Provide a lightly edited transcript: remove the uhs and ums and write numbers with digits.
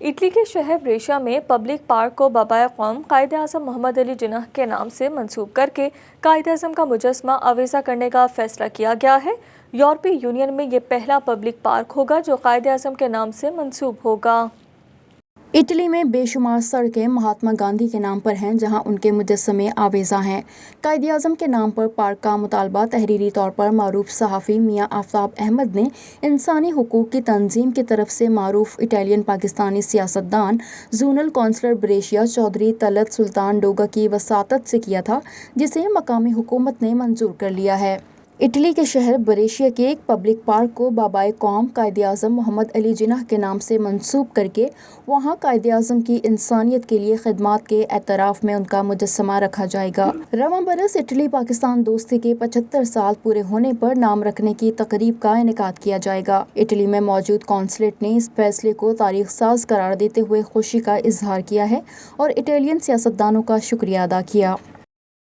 Italy کے شہر Brescia میں پبلک پارک کو بابائے قوم قائد اعظم محمد علی جناح کے نام سے منسوب کر کے قائد اعظم کا مجسمہ آویزاں کرنے کا فیصلہ کیا گیا ہے۔ یورپی یونین میں یہ پہلا پبلک پارک ہوگا جو قائد اعظم کے نام سے منسوب ہوگا۔ اٹلی میں بے شمار سڑکیں مہاتما گاندھی کے نام پر ہیں جہاں ان کے مجسمے آویزاں ہیں۔ قائد اعظم کے نام پر پارک کا مطالبہ تحریری طور پر معروف صحافی میاں آفتاب احمد نے انسانی حقوق کی تنظیم کی طرف سے معروف اٹالین پاکستانی سیاستدان zonal councillor Brescia Chaudhry Talat Sultan Doga کی وساطت سے کیا تھا، جسے مقامی حکومت نے منظور کر لیا ہے۔ اٹلی کے شہر بریشیا کے ایک پبلک پارک کو بابائے قوم قائد اعظم محمد علی جناح کے نام سے منسوب کر کے وہاں قائد اعظم کی انسانیت کے لیے خدمات کے اعتراف میں ان کا مجسمہ رکھا جائے گا۔ رواں برس اٹلی پاکستان دوستی کے 75 سال پورے ہونے پر نام رکھنے کی تقریب کا انعقاد کیا جائے گا۔ اٹلی میں موجود قونصلیٹ نے اس فیصلے کو تاریخ ساز قرار دیتے ہوئے خوشی کا اظہار کیا ہے اور اٹالین سیاستدانوں کا شکریہ ادا کیا۔